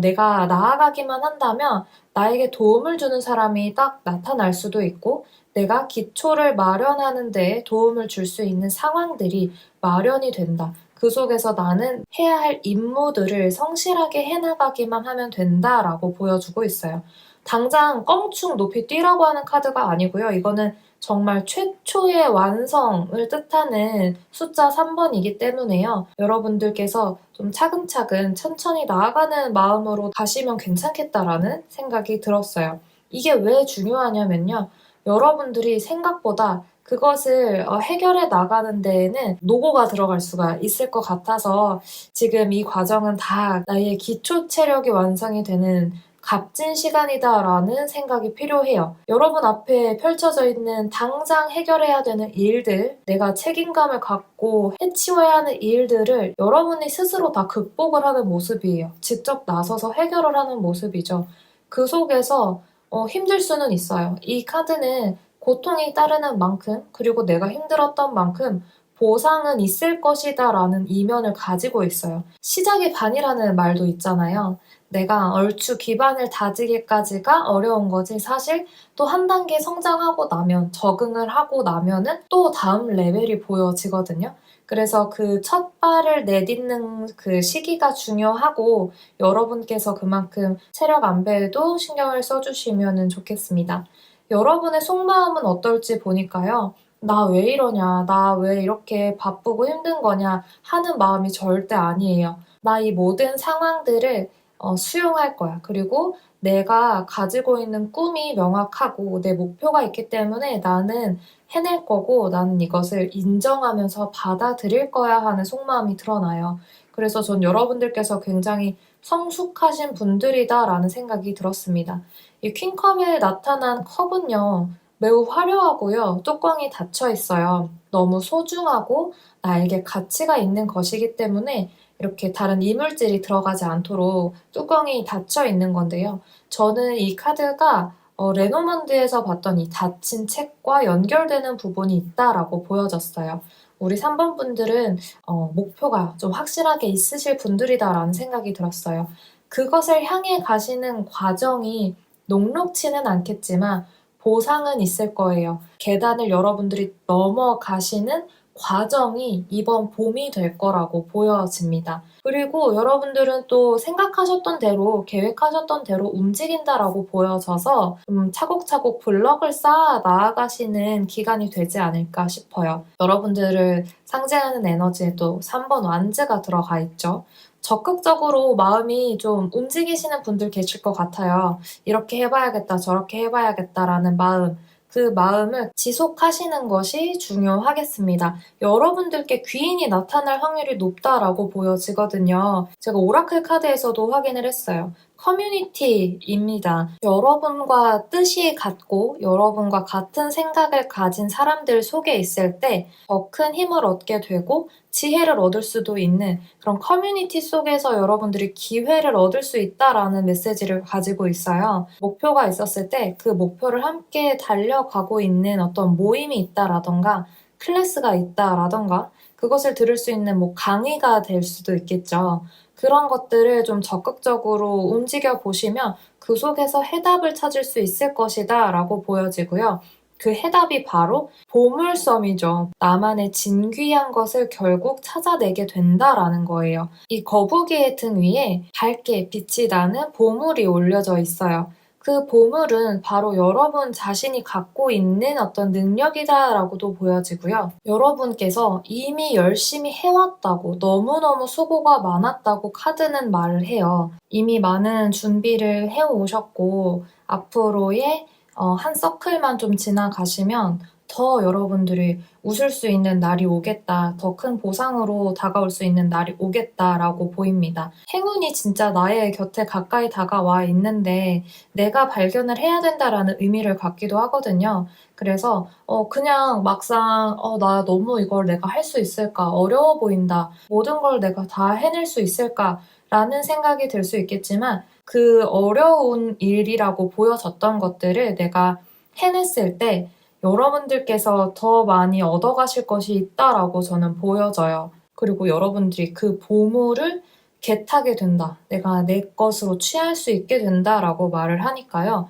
내가 나아가기만 한다면 나에게 도움을 주는 사람이 딱 나타날 수도 있고 내가 기초를 마련하는 데 도움을 줄 수 있는 상황들이 마련이 된다. 그 속에서 나는 해야 할 임무들을 성실하게 해나가기만 하면 된다라고 보여주고 있어요. 당장 껑충 높이 뛰라고 하는 카드가 아니고요. 이거는 정말 최초의 완성을 뜻하는 숫자 3번이기 때문에요. 여러분들께서 좀 차근차근 천천히 나아가는 마음으로 가시면 괜찮겠다라는 생각이 들었어요. 이게 왜 중요하냐면요. 여러분들이 생각보다 그것을 해결해 나가는 데에는 노고가 들어갈 수가 있을 것 같아서 지금 이 과정은 다 나의 기초 체력이 완성이 되는 값진 시간이다라는 생각이 필요해요. 여러분 앞에 펼쳐져 있는 당장 해결해야 되는 일들, 내가 책임감을 갖고 해치워야 하는 일들을 여러분이 스스로 다 극복을 하는 모습이에요. 직접 나서서 해결을 하는 모습이죠. 그 속에서 힘들 수는 있어요. 이 카드는 고통이 따르는 만큼 그리고 내가 힘들었던 만큼 보상은 있을 것이다 라는 이면을 가지고 있어요. 시작이 반이라는 말도 있잖아요. 내가 얼추 기반을 다지기까지가 어려운 거지 사실 또 한 단계 성장하고 나면 적응을 하고 나면은 또 다음 레벨이 보여지거든요. 그래서 그 첫 발을 내딛는 그 시기가 중요하고 여러분께서 그만큼 체력 안배에도 신경을 써주시면 좋겠습니다. 여러분의 속마음은 어떨지 보니까요. 나 왜 이러냐, 나 왜 이렇게 바쁘고 힘든 거냐 하는 마음이 절대 아니에요. 나 이 모든 상황들을 수용할 거야. 그리고 내가 가지고 있는 꿈이 명확하고 내 목표가 있기 때문에 나는 해낼 거고 나는 이것을 인정하면서 받아들일 거야 하는 속마음이 드러나요. 그래서 전 여러분들께서 굉장히 성숙하신 분들이다라는 생각이 들었습니다. 이 퀸컵에 나타난 컵은요, 매우 화려하고요, 뚜껑이 닫혀 있어요. 너무 소중하고 나에게 가치가 있는 것이기 때문에 이렇게 다른 이물질이 들어가지 않도록 뚜껑이 닫혀 있는 건데요. 저는 이 카드가 레노먼드에서 봤던 이 닫힌 책과 연결되는 부분이 있다라고 보여졌어요. 우리 3번 분들은 목표가 좀 확실하게 있으실 분들이다라는 생각이 들었어요. 그것을 향해 가시는 과정이 녹록지는 않겠지만 보상은 있을 거예요. 계단을 여러분들이 넘어가시는 과정이 이번 봄이 될 거라고 보여집니다. 그리고 여러분들은 또 생각하셨던 대로, 계획하셨던 대로 움직인다라고 보여져서 차곡차곡 블럭을 쌓아 나아가시는 기간이 되지 않을까 싶어요. 여러분들을 상징하는 에너지에 또 3번 완즈가 들어가 있죠. 적극적으로 마음이 좀 움직이시는 분들 계실 것 같아요. 이렇게 해봐야겠다, 저렇게 해봐야겠다라는 마음, 그 마음을 지속하시는 것이 중요하겠습니다. 여러분들께 귀인이 나타날 확률이 높다라고 보여지거든요. 제가 오라클 카드에서도 확인을 했어요. 커뮤니티입니다. 여러분과 뜻이 같고 여러분과 같은 생각을 가진 사람들 속에 있을 때 더 큰 힘을 얻게 되고 지혜를 얻을 수도 있는 그런 커뮤니티 속에서 여러분들이 기회를 얻을 수 있다라는 메시지를 가지고 있어요. 목표가 있었을 때 그 목표를 함께 달려가고 있는 어떤 모임이 있다라던가 클래스가 있다라던가 그것을 들을 수 있는 뭐 강의가 될 수도 있겠죠. 그런 것들을 좀 적극적으로 움직여 보시면 그 속에서 해답을 찾을 수 있을 것이다 라고 보여지고요. 그 해답이 바로 보물섬이죠. 나만의 진귀한 것을 결국 찾아내게 된다라는 거예요. 이 거북이의 등 위에 밝게 빛이 나는 보물이 올려져 있어요. 그 보물은 바로 여러분 자신이 갖고 있는 어떤 능력이다라고도 보여지고요. 여러분께서 이미 열심히 해왔다고, 너무너무 수고가 많았다고 카드는 말을 해요. 이미 많은 준비를 해오셨고 앞으로의 한 서클만 좀 지나가시면 더 여러분들이 웃을 수 있는 날이 오겠다, 더 큰 보상으로 다가올 수 있는 날이 오겠다라고 보입니다. 행운이 진짜 나의 곁에 가까이 다가와 있는데 내가 발견을 해야 된다라는 의미를 갖기도 하거든요. 그래서 그냥 막상 나 너무 이걸 내가 할 수 있을까? 어려워 보인다. 모든 걸 내가 다 해낼 수 있을까? 라는 생각이 들 수 있겠지만 그 어려운 일이라고 보여졌던 것들을 내가 해냈을 때 여러분들께서 더 많이 얻어가실 것이 있다라고 저는 보여져요. 그리고 여러분들이 그 보물을 겟하게 된다. 내가 내 것으로 취할 수 있게 된다라고 말을 하니까요.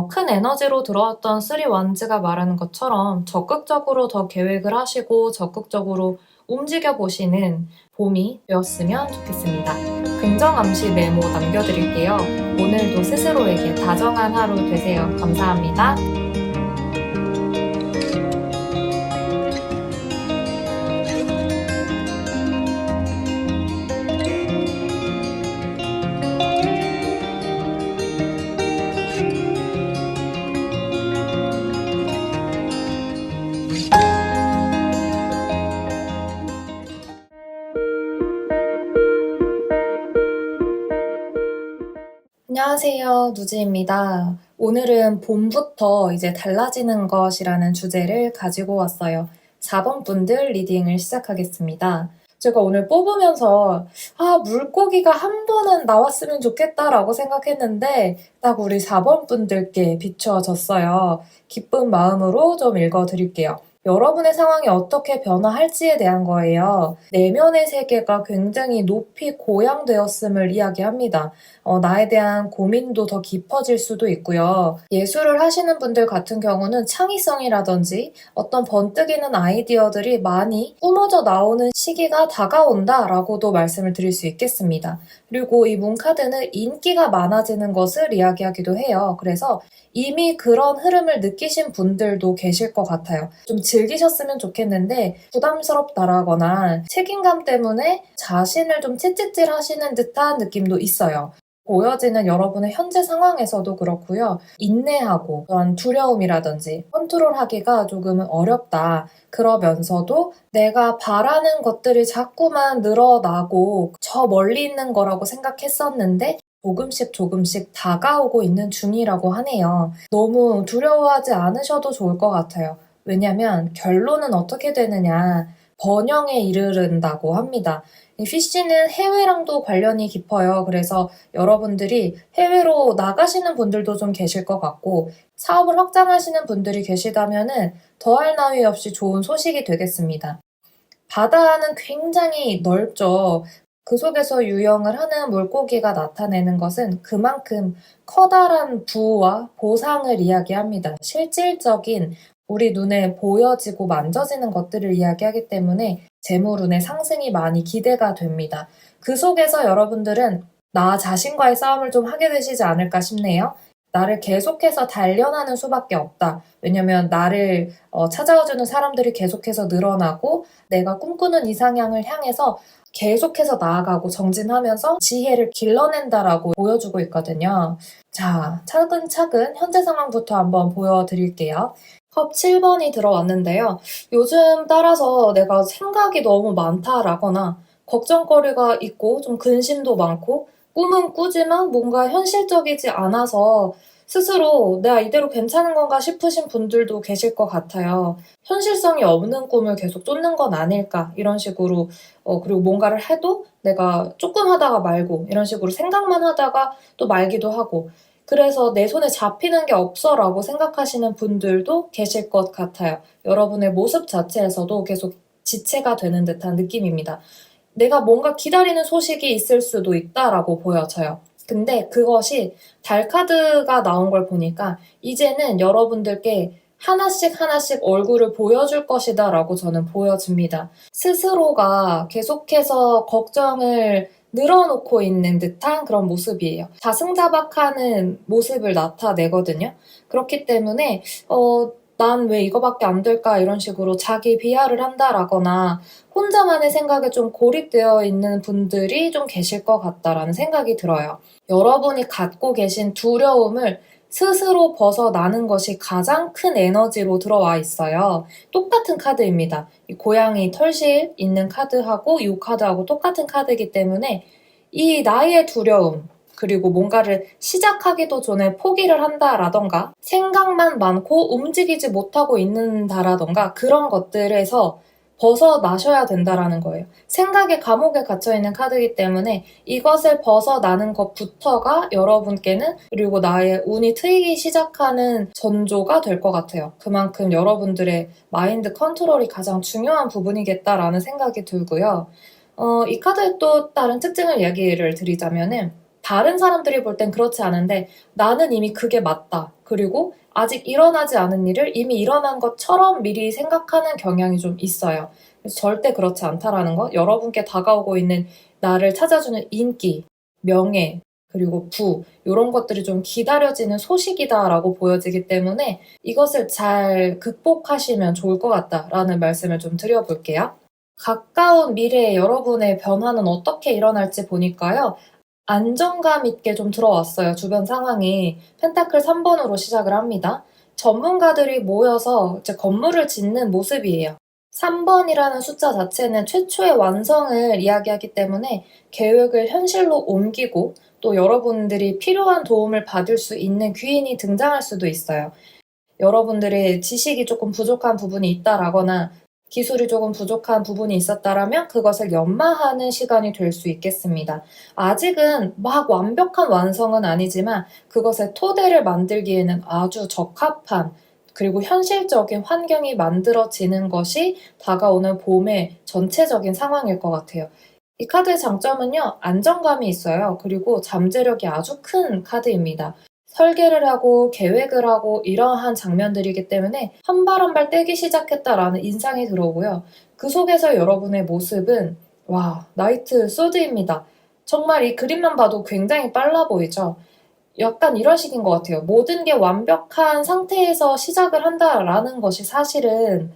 큰 에너지로 들어왔던 쓰리 완즈가 말하는 것처럼 적극적으로 더 계획을 하시고 적극적으로 움직여 보시는 봄이 되었으면 좋겠습니다. 긍정 암시 메모 남겨드릴게요. 오늘도 스스로에게 다정한 하루 되세요. 감사합니다. 안녕하세요. 누지입니다. 오늘은 봄부터 이제 달라지는 것이라는 주제를 가지고 왔어요. 4번 분들 리딩을 시작하겠습니다. 제가 오늘 뽑으면서 물고기가 한 번은 나왔으면 좋겠다라고 생각했는데 딱 우리 4번 분들께 비추어졌어요. 기쁜 마음으로 좀 읽어드릴게요. 여러분의 상황이 어떻게 변화할지에 대한 거예요. 내면의 세계가 굉장히 높이 고양되었음을 이야기합니다. 나에 대한 고민도 더 깊어질 수도 있고요. 예술을 하시는 분들 같은 경우는 창의성이라든지 어떤 번뜩이는 아이디어들이 많이 뿜어져 나오는 시기가 다가온다라고도 말씀을 드릴 수 있겠습니다. 그리고 이 문카드는 인기가 많아지는 것을 이야기하기도 해요. 그래서 이미 그런 흐름을 느끼신 분들도 계실 것 같아요. 좀 즐기셨으면 좋겠는데 부담스럽다라거나 책임감 때문에 자신을 좀 채찍질 하시는 듯한 느낌도 있어요. 보여지는 여러분의 현재 상황에서도 그렇고요. 인내하고 그런 두려움이라든지 컨트롤하기가 조금은 어렵다. 그러면서도 내가 바라는 것들이 자꾸만 늘어나고 저 멀리 있는 거라고 생각했었는데 조금씩 조금씩 다가오고 있는 중이라고 하네요. 너무 두려워하지 않으셔도 좋을 것 같아요. 왜냐면 결론은 어떻게 되느냐, 번영에 이르른다고 합니다. 이 피쉬는 해외랑도 관련이 깊어요. 그래서 여러분들이 해외로 나가시는 분들도 좀 계실 것 같고, 사업을 확장하시는 분들이 계시다면은 더할 나위 없이 좋은 소식이 되겠습니다. 바다는 굉장히 넓죠. 그 속에서 유영을 하는 물고기가 나타내는 것은 그만큼 커다란 부와 보상을 이야기합니다. 실질적인 우리 눈에 보여지고 만져지는 것들을 이야기하기 때문에 재물운의 상승이 많이 기대가 됩니다. 그 속에서 여러분들은 나 자신과의 싸움을 좀 하게 되시지 않을까 싶네요. 나를 계속해서 단련하는 수밖에 없다. 왜냐면 나를 찾아와주는 사람들이 계속해서 늘어나고 내가 꿈꾸는 이상향을 향해서 계속해서 나아가고 정진하면서 지혜를 길러낸다라고 보여주고 있거든요. 자, 차근차근 현재 상황부터 한번 보여드릴게요. 컵 7번이 들어왔는데요. 요즘 따라서 내가 생각이 너무 많다라거나 걱정거리가 있고 좀 근심도 많고 꿈은 꾸지만 뭔가 현실적이지 않아서 스스로 내가 이대로 괜찮은 건가 싶으신 분들도 계실 것 같아요. 현실성이 없는 꿈을 계속 쫓는 건 아닐까 이런 식으로 그리고 뭔가를 해도 내가 조금 하다가 말고 이런 식으로 생각만 하다가 또 말기도 하고 그래서 내 손에 잡히는 게 없어라고 생각하시는 분들도 계실 것 같아요. 여러분의 모습 자체에서도 계속 지체가 되는 듯한 느낌입니다. 내가 뭔가 기다리는 소식이 있을 수도 있다라고 보여져요. 근데 그것이 달 카드가 나온 걸 보니까 이제는 여러분들께 하나씩 하나씩 얼굴을 보여줄 것이다 라고 저는 보여집니다. 스스로가 계속해서 걱정을 늘어놓고 있는 듯한 그런 모습이에요. 자승자박하는 모습을 나타내거든요. 그렇기 때문에 난 왜 이거밖에 안 될까 이런 식으로 자기 비하를 한다라거나 혼자만의 생각에 좀 고립되어 있는 분들이 좀 계실 것 같다라는 생각이 들어요. 여러분이 갖고 계신 두려움을 스스로 벗어나는 것이 가장 큰 에너지로 들어와 있어요. 똑같은 카드입니다. 이 고양이 털실 있는 카드하고 이 카드하고 똑같은 카드이기 때문에 이 나의 두려움, 그리고 뭔가를 시작하기도 전에 포기를 한다라던가 생각만 많고 움직이지 못하고 있는다라던가 그런 것들에서 벗어나셔야 된다라는 거예요. 생각의 감옥에 갇혀있는 카드이기 때문에 이것을 벗어나는 것부터가 여러분께는 그리고 나의 운이 트이기 시작하는 전조가 될 것 같아요. 그만큼 여러분들의 마인드 컨트롤이 가장 중요한 부분이겠다라는 생각이 들고요. 이 카드의 또 다른 특징을 얘기를 드리자면은 다른 사람들이 볼 땐 그렇지 않은데 나는 이미 그게 맞다. 그리고 아직 일어나지 않은 일을 이미 일어난 것처럼 미리 생각하는 경향이 좀 있어요. 그래서 절대 그렇지 않다라는 것, 여러분께 다가오고 있는 나를 찾아주는 인기, 명예, 그리고 부, 이런 것들이 좀 기다려지는 소식이다라고 보여지기 때문에 이것을 잘 극복하시면 좋을 것 같다라는 말씀을 좀 드려볼게요. 가까운 미래에 여러분의 변화는 어떻게 일어날지 보니까요. 안정감 있게 좀 들어왔어요. 주변 상황이. 펜타클 3번으로 시작을 합니다. 전문가들이 모여서 이제 건물을 짓는 모습이에요. 3번이라는 숫자 자체는 최초의 완성을 이야기하기 때문에 계획을 현실로 옮기고 또 여러분들이 필요한 도움을 받을 수 있는 귀인이 등장할 수도 있어요. 여러분들의 지식이 조금 부족한 부분이 있다라거나 기술이 조금 부족한 부분이 있었다라면 그것을 연마하는 시간이 될 수 있겠습니다. 아직은 막 완벽한 완성은 아니지만 그것의 토대를 만들기에는 아주 적합한 그리고 현실적인 환경이 만들어지는 것이 다가오는 봄의 전체적인 상황일 것 같아요. 이 카드의 장점은요, 안정감이 있어요. 그리고 잠재력이 아주 큰 카드입니다. 설계를 하고 계획을 하고 이러한 장면들이기 때문에 한 발 한 발 떼기 시작했다라는 인상이 들어오고요. 그 속에서 여러분의 모습은 와, 나이트 소드입니다. 정말 이 그림만 봐도 굉장히 빨라 보이죠? 약간 이런 식인 것 같아요. 모든 게 완벽한 상태에서 시작을 한다라는 것이 사실은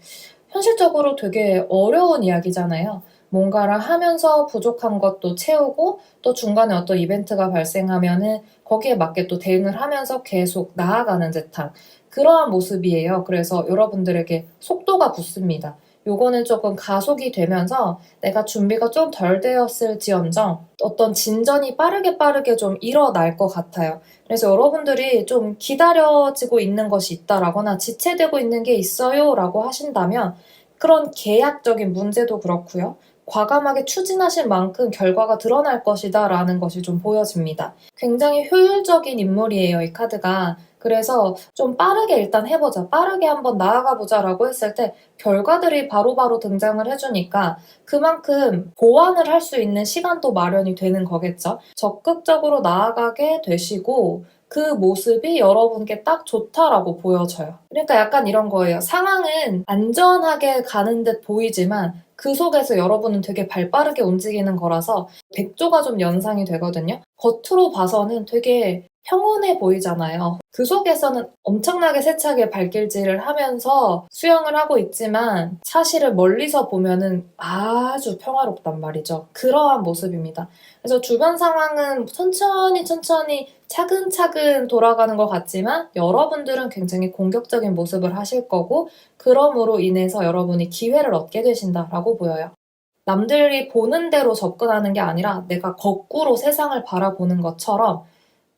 현실적으로 되게 어려운 이야기잖아요. 뭔가를 하면서 부족한 것도 채우고 또 중간에 어떤 이벤트가 발생하면은 거기에 맞게 또 대응을 하면서 계속 나아가는 듯한 그러한 모습이에요. 그래서 여러분들에게 속도가 붙습니다. 요거는 조금 가속이 되면서 내가 준비가 좀 덜 되었을지언정 어떤 진전이 빠르게 좀 일어날 것 같아요. 그래서 여러분들이 좀 기다려지고 있는 것이 있다라거나 지체되고 있는 게 있어요 라고 하신다면 그런 계약적인 문제도 그렇고요. 과감하게 추진하신 만큼 결과가 드러날 것이다 라는 것이 좀 보여집니다. 굉장히 효율적인 인물이에요, 이 카드가. 그래서 좀 빠르게 일단 해보자, 빠르게 한번 나아가보자 라고 했을 때 결과들이 바로바로 등장을 해주니까 그만큼 보완을 할 수 있는 시간도 마련이 되는 거겠죠. 적극적으로 나아가게 되시고 그 모습이 여러분께 딱 좋다라고 보여져요. 그러니까 약간 이런 거예요. 상황은 안전하게 가는 듯 보이지만 그 속에서 여러분은 되게 발빠르게 움직이는 거라서 백조가 좀 연상이 되거든요. 겉으로 봐서는 되게 평온해 보이잖아요. 그 속에서는 엄청나게 세차게 발길질을 하면서 수영을 하고 있지만 사실은 멀리서 보면은 아주 평화롭단 말이죠. 그러한 모습입니다. 그래서 주변 상황은 천천히 차근차근 돌아가는 것 같지만 여러분들은 굉장히 공격적인 모습을 하실 거고 그럼으로 인해서 여러분이 기회를 얻게 되신다라고 보여요. 남들이 보는 대로 접근하는 게 아니라 내가 거꾸로 세상을 바라보는 것처럼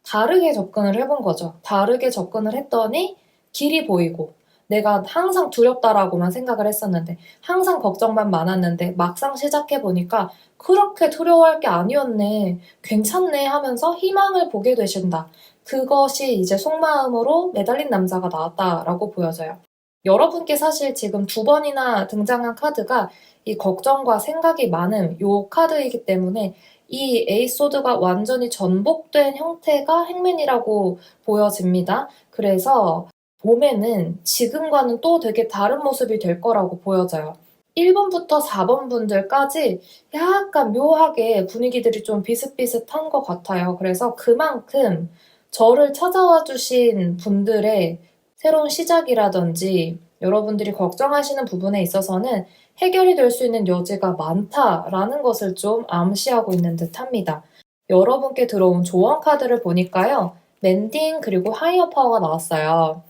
다르게 접근을 해본 거죠. 다르게 접근을 했더니 길이 보이고 내가 항상 두렵다라고만 생각을 했었는데 항상 걱정만 많았는데 막상 시작해보니까 그렇게 두려워할 게 아니었네. 괜찮네 하면서 희망을 보게 되신다. 그것이 이제 속마음으로 매달린 남자가 나왔다라고 보여져요. 여러분께 사실 지금 두 번이나 등장한 카드가 이 걱정과 생각이 많은 요 카드이기 때문에 이 에이소드가 완전히 전복된 형태가 행맨이라고 보여집니다. 그래서 봄에는 지금과는 또 되게 다른 모습이 될 거라고 보여져요. 1번부터 4번 분들까지 약간 묘하게 분위기들이 좀 비슷비슷한 것 같아요. 그래서 그만큼 저를 찾아와 주신 분들의 새로운 시작이라든지 여러분들이 걱정하시는 부분에 있어서는 해결이 될 수 있는 여지가 많다라는 것을 좀 암시하고 있는 듯 합니다. 여러분께 들어온 조언 카드를 보니까요. 멘딩 그리고 하이어 파워가 나왔어요.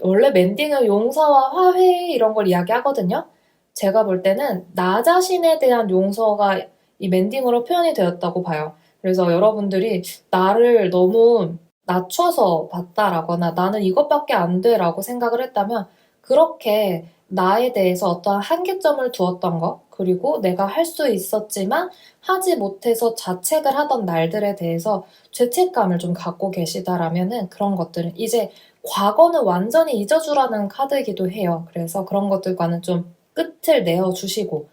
원래 멘딩은 용서와 화해 이런 걸 이야기하거든요. 제가 볼 때는 나 자신에 대한 용서가 이 멘딩으로 표현이 되었다고 봐요. 그래서 여러분들이 나를 너무 낮춰서 봤다라거나 나는 이것밖에 안 돼라고 생각을 했다면 그렇게 나에 대해서 어떠한 한계점을 두었던 것, 그리고 내가 할 수 있었지만 하지 못해서 자책을 하던 날들에 대해서 죄책감을 좀 갖고 계시다라면은 그런 것들은 이제 과거는 완전히 잊어주라는 카드이기도 해요. 그래서 그런 것들과는 좀 끝을 내어주시고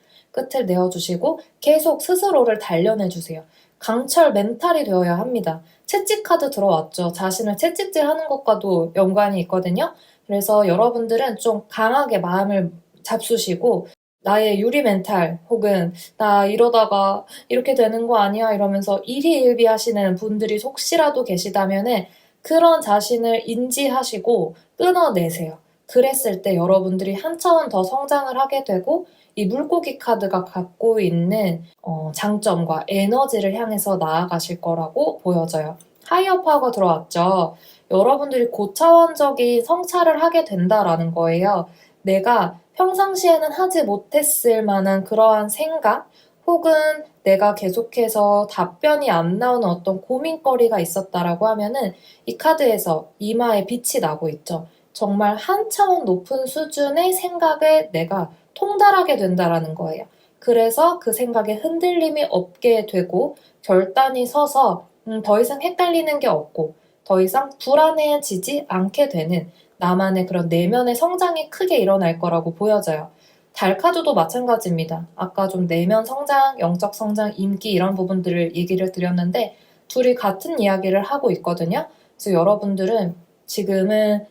계속 스스로를 단련해주세요. 강철 멘탈이 되어야 합니다. 채찍 카드 들어왔죠. 자신을 채찍질 하는 것과도 연관이 있거든요. 그래서 여러분들은 좀 강하게 마음을 잡수시고 나의 유리 멘탈 혹은 나 이러다가 이렇게 되는 거 아니야 이러면서 일희일비 하시는 분들이 혹시라도 계시다면은 그런 자신을 인지하시고 끊어내세요. 그랬을 때 여러분들이 한 차원 더 성장을 하게 되고 이 물고기 카드가 갖고 있는 장점과 에너지를 향해서 나아가실 거라고 보여져요. 하이어 파워가 들어왔죠. 여러분들이 고차원적인 성찰을 하게 된다라는 거예요. 내가 평상시에는 하지 못했을 만한 그러한 생각 혹은 내가 계속해서 답변이 안 나오는 어떤 고민거리가 있었다라고 하면은 이 카드에서 이마에 빛이 나고 있죠. 정말 한 차원 높은 수준의 생각에 내가 통달하게 된다라는 거예요. 그래서 그 생각에 흔들림이 없게 되고 결단이 서서 더 이상 헷갈리는 게 없고 더 이상 불안해지지 않게 되는 나만의 그런 내면의 성장이 크게 일어날 거라고 보여져요. 달카드도 마찬가지입니다. 아까 좀 내면 성장, 영적 성장, 인기 이런 부분들을 얘기를 드렸는데 둘이 같은 이야기를 하고 있거든요. 그래서 여러분들은 지금은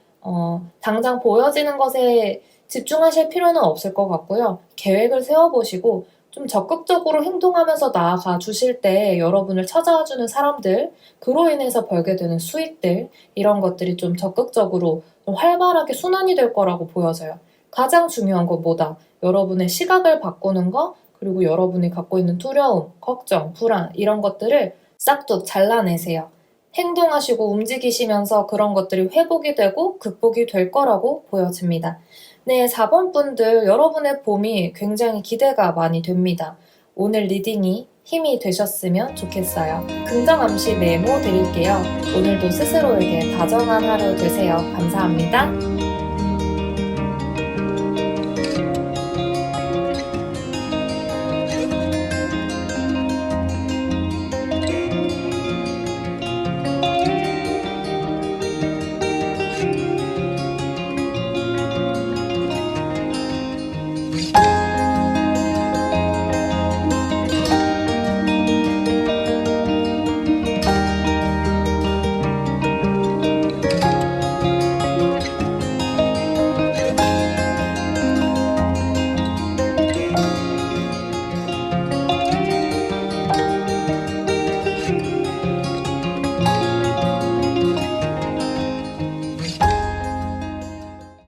당장 보여지는 것에 집중하실 필요는 없을 것 같고요. 계획을 세워보시고 좀 적극적으로 행동하면서 나아가 주실 때 여러분을 찾아와 주는 사람들, 그로 인해서 벌게 되는 수익들, 이런 것들이 좀 적극적으로 좀 활발하게 순환이 될 거라고 보여져요. 가장 중요한 건 뭐다? 여러분의 시각을 바꾸는 거, 그리고 여러분이 갖고 있는 두려움, 걱정, 불안 이런 것들을 싹둑 잘라내세요. 행동하시고 움직이시면서 그런 것들이 회복이 되고 극복이 될 거라고 보여집니다. 네, 4번 분들 여러분의 봄이 굉장히 기대가 많이 됩니다. 오늘 리딩이 힘이 되셨으면 좋겠어요. 긍정 암시 메모 드릴게요. 오늘도 스스로에게 다정한 하루 되세요. 감사합니다.